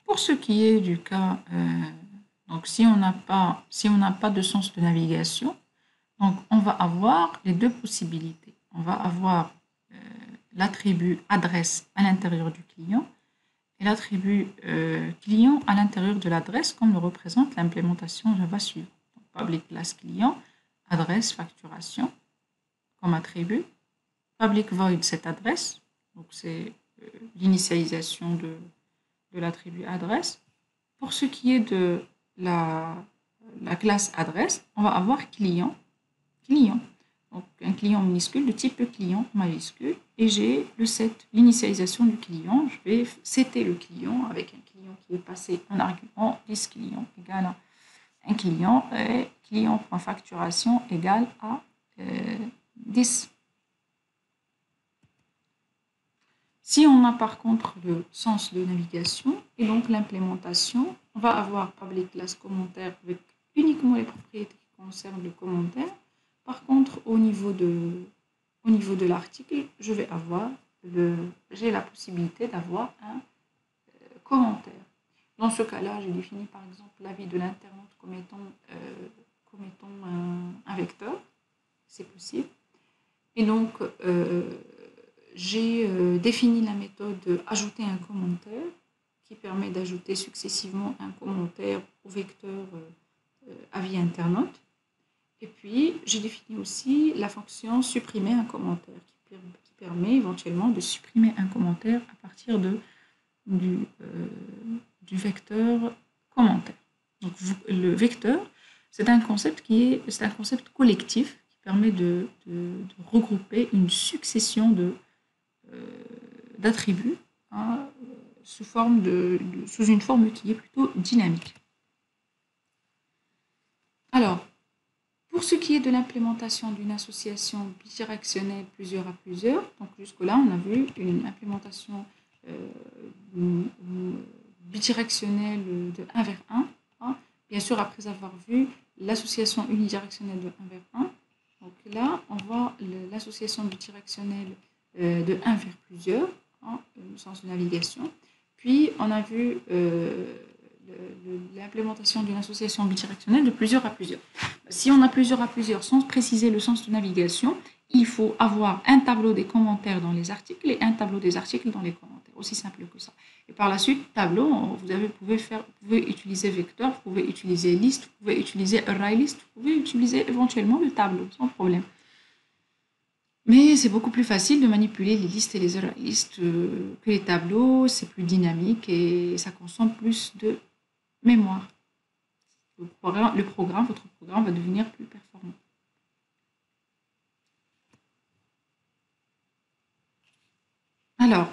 pour ce qui est du cas, donc si on n'a pas de sens de navigation, donc on va avoir les deux possibilités. On va avoir l'attribut adresse à l'intérieur du client et l'attribut client à l'intérieur de l'adresse, comme le représente l'implémentation Java suivante. Public class client, adresse, facturation comme attribut. Public void cette adresse, donc c'est l'initialisation de l'attribut adresse. Pour ce qui est de la classe adresse, on va avoir client. Donc un client minuscule de type client majuscule, et j'ai le set, l'initialisation du client. Je vais setter le client avec un client qui est passé en argument 10 clients égale à un client, et client.facturation égale à 10. Si on a par contre le sens de navigation et donc l'implémentation, on va avoir public class commentaire avec uniquement les propriétés qui concernent le commentaire. Par contre, au niveau de l'article, j'ai la possibilité d'avoir un commentaire. Dans ce cas-là, j'ai défini par exemple l'avis de l'internaute comme étant un vecteur, c'est possible. Et donc, j'ai défini la méthode ajouter un commentaire qui permet d'ajouter successivement un commentaire au vecteur avis internaute. Et puis, j'ai défini aussi la fonction supprimer un commentaire qui permet éventuellement de supprimer un commentaire à partir du vecteur commentaire. Donc, le vecteur, c'est un concept collectif qui permet de regrouper une succession d'attributs sous une forme qui est plutôt dynamique. Alors, pour ce qui est de l'implémentation d'une association bidirectionnelle plusieurs à plusieurs, donc jusque-là, on a vu une implémentation bidirectionnelle de 1 vers 1. Bien sûr, après avoir vu l'association unidirectionnelle de 1 vers 1. Donc là, on voit l'association bidirectionnelle de 1 vers plusieurs, le sens de navigation. Puis, on a vu l'implémentation d'une association bidirectionnelle de plusieurs à plusieurs. Si on a plusieurs à plusieurs sans préciser le sens de navigation, il faut avoir un tableau des commentaires dans les articles et un tableau des articles dans les commentaires. Aussi simple que ça. Et par la suite, tableau, vous pouvez utiliser vecteur, vous pouvez utiliser liste, vous pouvez utiliser array list, vous pouvez utiliser éventuellement le tableau, sans problème. Mais c'est beaucoup plus facile de manipuler les listes et les array lists que les tableaux, c'est plus dynamique et ça consomme plus de mémoire. Votre programme va devenir plus performant. Alors,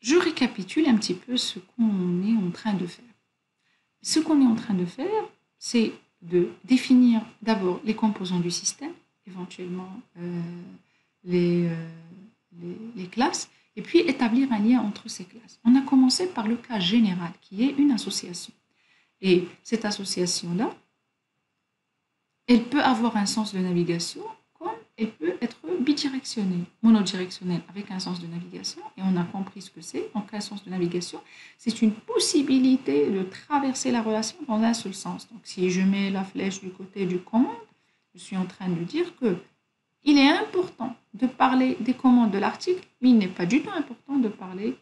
je récapitule un petit peu ce qu'on est en train de faire. Ce qu'on est en train de faire, c'est de définir d'abord les composants du système, éventuellement les classes, et puis établir un lien entre ces classes. On a commencé par le cas général, qui est une association. Et cette association-là, elle peut avoir un sens de navigation, comme elle peut être bidirectionnelle, monodirectionnelle, avec un sens de navigation. Et on a compris ce que c'est. Donc, un sens de navigation, c'est une possibilité de traverser la relation dans un seul sens. Donc, si je mets la flèche du côté du commande, je suis en train de dire qu'il est important de parler des commandes de l'article, mais il n'est pas du tout important de parler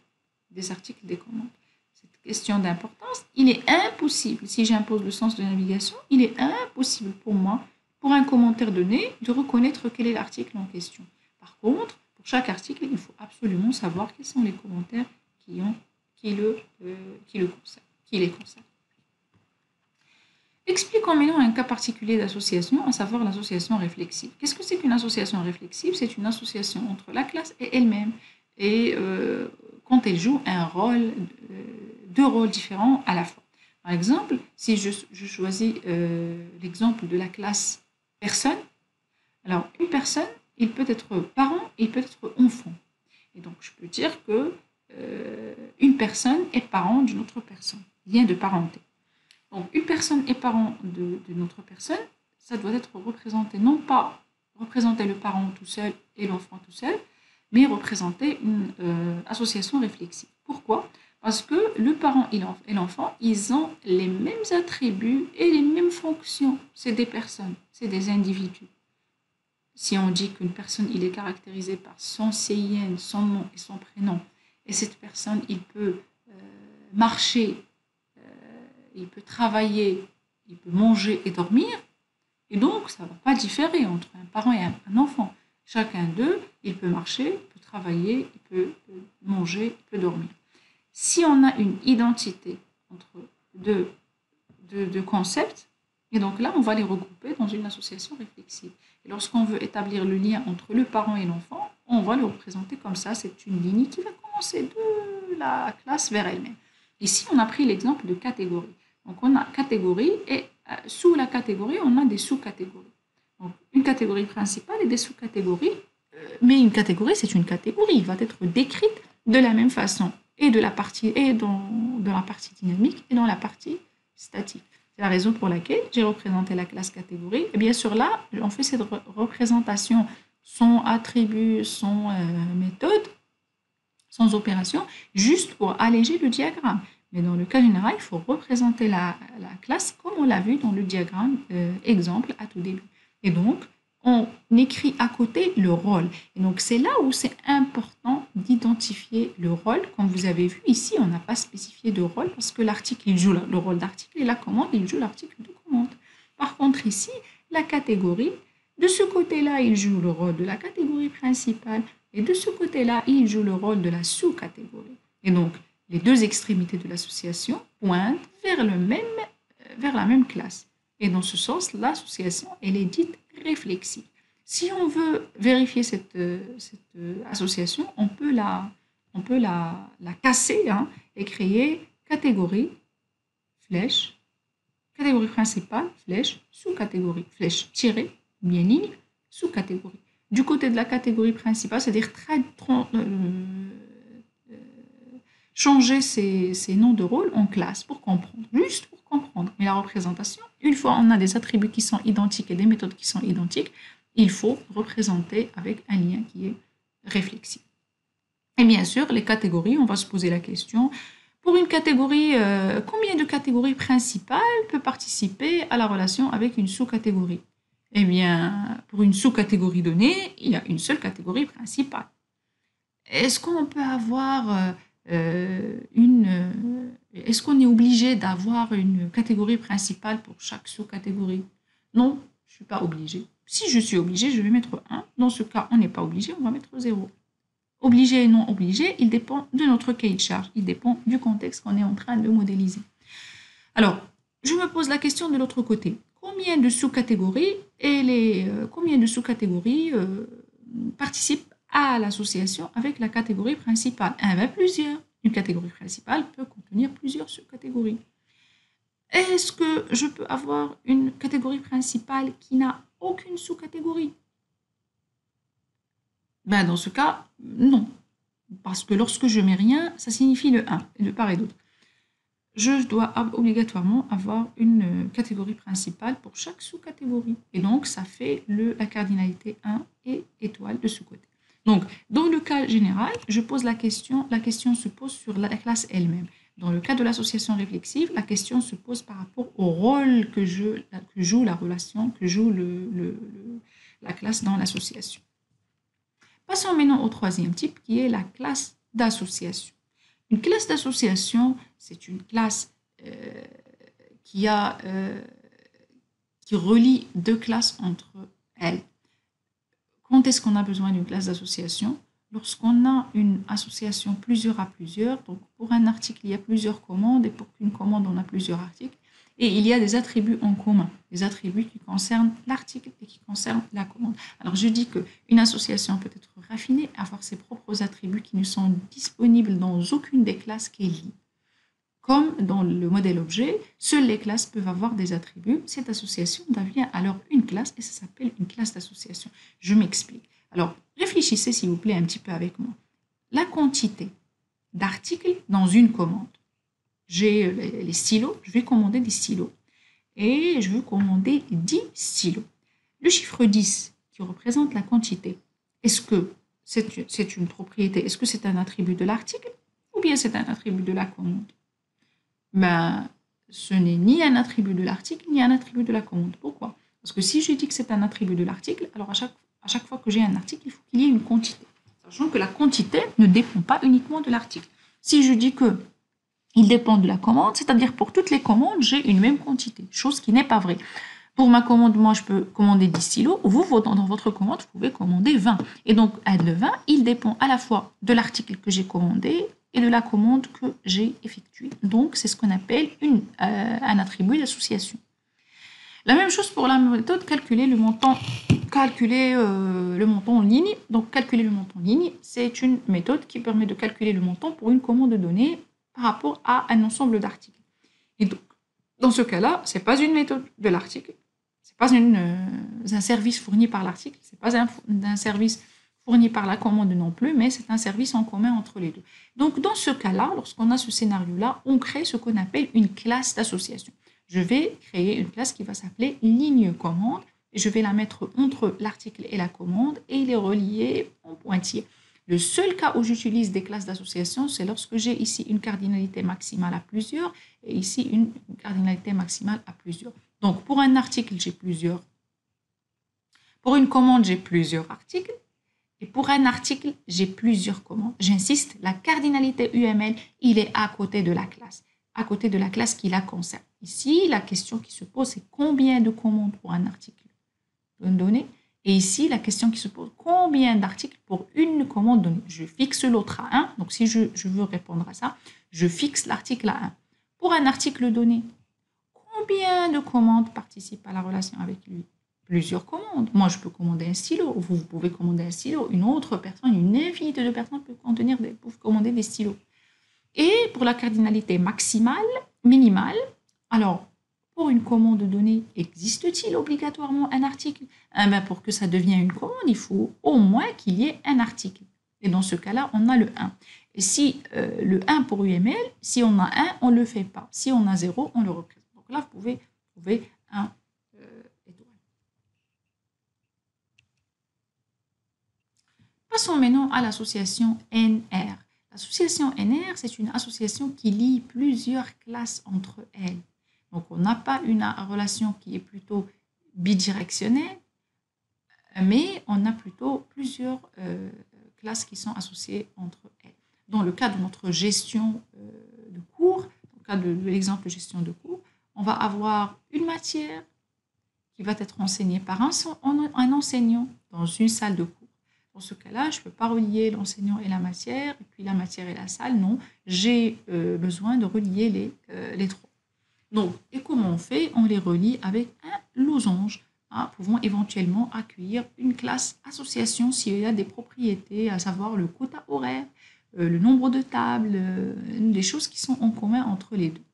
des articles des commandes. Cette question d'importance, il est impossible, si j'impose le sens de navigation, il est impossible pour moi, pour un commentaire donné, de reconnaître quel est l'article en question. Par contre, pour chaque article, il faut absolument savoir quels sont les commentaires qui les concernent. Expliquons maintenant un cas particulier d'association, à savoir l'association réflexive. Qu'est-ce que c'est qu'une association réflexive? C'est une association entre la classe et elle-même. Et quand elle joue deux rôles différents à la fois. Par exemple, si je choisis l'exemple de la classe personne, alors une personne, il peut être parent, il peut être enfant. Et donc, je peux dire que une personne est parent d'une autre personne, lien de parenté. Donc, une personne est parent d'une autre personne, ça doit être représenté, non pas représenter le parent tout seul et l'enfant tout seul, mais représenter une association réflexive. Pourquoi? Parce que le parent et l'enfant, ils ont les mêmes attributs et les mêmes fonctions. C'est des personnes, c'est des individus. Si on dit qu'une personne, il est caractérisé par son CIN, son nom et son prénom, et cette personne, il peut marcher, il peut travailler, il peut manger et dormir, et donc ça ne va pas différer entre un parent et un enfant. Chacun d'eux, il peut marcher, il peut travailler, il peut manger, il peut dormir. Si on a une identité entre deux concepts, et donc là, on va les regrouper dans une association réflexive. Et lorsqu'on veut établir le lien entre le parent et l'enfant, on va le représenter comme ça. C'est une ligne qui va commencer de la classe vers elle-même. Ici, on a pris l'exemple de catégorie. Donc, on a catégorie et sous la catégorie, on a des sous-catégories. Donc, une catégorie principale et des sous-catégories. Mais une catégorie, c'est une catégorie. Il va être décrite de la même façon et dans la partie dynamique et dans la partie statique. C'est la raison pour laquelle j'ai représenté la classe catégorie. Et bien sûr, là, on fait cette représentation sans attribut, sans méthode, sans opération, juste pour alléger le diagramme. Mais dans le cas général, il faut représenter la classe comme on l'a vu dans le diagramme exemple à tout début. Et donc, on écrit à côté le rôle. Et donc, c'est là où c'est important d'identifier le rôle. Comme vous avez vu ici, on n'a pas spécifié de rôle parce que l'article, il joue le rôle d'article et la commande, il joue l'article de commande. Par contre, ici, la catégorie, de ce côté-là, il joue le rôle de la catégorie principale et de ce côté-là, il joue le rôle de la sous-catégorie. Et donc, les deux extrémités de l'association pointent vers la même classe. Et dans ce sens, l'association, elle est dite réflexive. Si on veut vérifier cette association, on peut la casser et créer catégorie, flèche, catégorie principale, flèche, sous-catégorie, flèche, tirée, bien ligne, sous-catégorie. Du côté de la catégorie principale, c'est-à-dire changer ces noms de rôle en classe pour comprendre, juste pour comprendre. Mais la représentation, une fois on a des attributs qui sont identiques et des méthodes qui sont identiques, il faut représenter avec un lien qui est réflexif. Et bien sûr, les catégories, on va se poser la question, pour une catégorie, combien de catégories principales peut participer à la relation avec une sous-catégorie? Eh bien, pour une sous-catégorie donnée, il y a une seule catégorie principale. Est-ce qu'on peut avoir est-ce qu'on est obligé d'avoir une catégorie principale pour chaque sous-catégorie? Non, je ne suis pas obligé. Si je suis obligé, je vais mettre 1. Dans ce cas, on n'est pas obligé, on va mettre 0. Obligé et non obligé, il dépend de notre cahier de charge. Il dépend du contexte qu'on est en train de modéliser. Alors, je me pose la question de l'autre côté. Combien de sous-catégories participent à l'association avec la catégorie principale? Plusieurs. Une catégorie principale peut contenir plusieurs sous-catégories. Est-ce que je peux avoir une catégorie principale qui n'a aucune sous-catégorie? Dans ce cas, non. Parce que lorsque je mets rien, ça signifie le 1, de part et d'autre. Je dois obligatoirement avoir une catégorie principale pour chaque sous-catégorie. Et donc, ça fait la cardinalité 1 et étoile de ce côté. Donc, dans le cas général, je pose la question se pose sur la classe elle-même. Dans le cas de l'association réflexive, la question se pose par rapport au rôle que joue la relation, que joue la classe dans l'association. Passons maintenant au troisième type, qui est la classe d'association. Une classe d'association, c'est une classe qui relie deux classes entre elles. Quand est-ce qu'on a besoin d'une classe d'association? Lorsqu'on a une association plusieurs à plusieurs, donc pour un article, il y a plusieurs commandes, et pour une commande, on a plusieurs articles, et il y a des attributs en commun, des attributs qui concernent l'article et qui concernent la commande. Alors, je dis qu'une association peut être raffinée, avoir ses propres attributs qui ne sont disponibles dans aucune des classes qu'elle lit. Comme dans le modèle objet, seules les classes peuvent avoir des attributs. Cette association devient alors une classe et ça s'appelle une classe d'association. Je m'explique. Alors, réfléchissez s'il vous plaît un petit peu avec moi. La quantité d'articles dans une commande. J'ai les stylos, je vais commander des stylos. Et je veux commander 10 stylos. Le chiffre 10 qui représente la quantité, est-ce que c'est une propriété, est-ce que c'est un attribut de l'article ou ou bien c'est un attribut de la commande? Ben, ce n'est ni un attribut de l'article, ni un attribut de la commande. Pourquoi? Parce que si je dis que c'est un attribut de l'article, alors à chaque fois que j'ai un article, il faut qu'il y ait une quantité. Sachant que la quantité ne dépend pas uniquement de l'article. Si je dis que il dépend de la commande, c'est-à-dire pour toutes les commandes, j'ai une même quantité, chose qui n'est pas vraie. Pour ma commande, moi, je peux commander 10 stylos. Vous, dans votre commande, vous pouvez commander 20. Et donc, le 20, il dépend à la fois de l'article que j'ai commandé et de la commande que j'ai effectuée. Donc, c'est ce qu'on appelle un attribut d'association. La même chose pour la méthode calculer le montant en ligne. Donc, calculer le montant en ligne, c'est une méthode qui permet de calculer le montant pour une commande donnée par rapport à un ensemble d'articles. Et donc, dans ce cas-là, ce n'est pas une méthode de l'article, ce n'est pas un service fourni par l'article, ce n'est pas un service fourni par la commande non plus, mais c'est un service en commun entre les deux. Donc, dans ce cas-là, lorsqu'on a ce scénario-là, on crée ce qu'on appelle une classe d'association. Je vais créer une classe qui va s'appeler ligne commande, et je vais la mettre entre l'article et la commande, et les relier en pointillé. Le seul cas où j'utilise des classes d'association, c'est lorsque j'ai ici une cardinalité maximale à plusieurs et ici une cardinalité maximale à plusieurs. Donc, pour un article, j'ai plusieurs. Pour une commande, j'ai plusieurs articles. Et pour un article, j'ai plusieurs commandes. J'insiste, la cardinalité UML, il est à côté de la classe qui la concerne. Ici, la question qui se pose, c'est combien de commandes pour un article donné? Et ici, la question qui se pose, combien d'articles pour une commande donnée? Je fixe l'autre à 1. Donc, si je veux répondre à ça, je fixe l'article à 1. Pour un article donné, combien de commandes participent à la relation avec lui? Plusieurs commandes. Moi, je peux commander un stylo. Vous pouvez commander un stylo. Une autre personne, une infinité de personnes peuvent commander des stylos. Et pour la cardinalité minimale, alors, pour une commande donnée, existe-t-il obligatoirement un article? Pour que ça devienne une commande, il faut au moins qu'il y ait un article. Et dans ce cas-là, on a le 1. Et si le 1 pour UML, si on a 1, on ne le fait pas. Si on a 0, on le représente. Donc là, vous pouvez trouver un étoile. Passons maintenant à l'association NR. L'association NR, c'est une association qui lie plusieurs classes entre elles. Donc, on n'a pas une relation qui est plutôt bidirectionnelle, mais on a plutôt plusieurs classes qui sont associées entre elles. Dans le cas de notre gestion de cours, dans le cas de l'exemple de gestion de cours, on va avoir une matière qui va être enseignée par un enseignant dans une salle de cours. Dans ce cas-là, je ne peux pas relier l'enseignant et la matière, et puis la matière et la salle, non. J'ai besoin de relier les trois. Donc, et comment on fait? On les relie avec un losange, pouvant éventuellement accueillir une classe association s'il y a des propriétés, à savoir le quota horaire, le nombre de tables, des choses qui sont en commun entre les deux.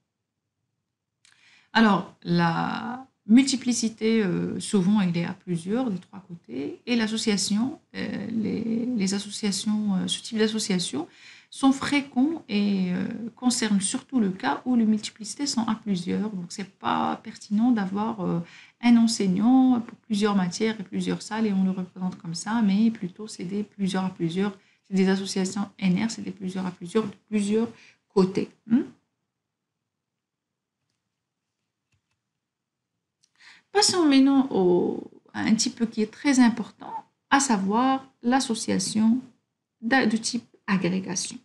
Alors, la multiplicité, souvent, elle est à plusieurs, des trois côtés, et l'association, les associations, ce type d'association, sont fréquents et concernent surtout le cas où les multiplicités sont à plusieurs. Donc, ce n'est pas pertinent d'avoir un enseignant pour plusieurs matières et plusieurs salles et on le représente comme ça, mais plutôt c'est des plusieurs à plusieurs, c'est des associations NR, c'est des plusieurs à plusieurs, de plusieurs côtés. Passons maintenant à un type qui est très important, à savoir l'association de type agrégation.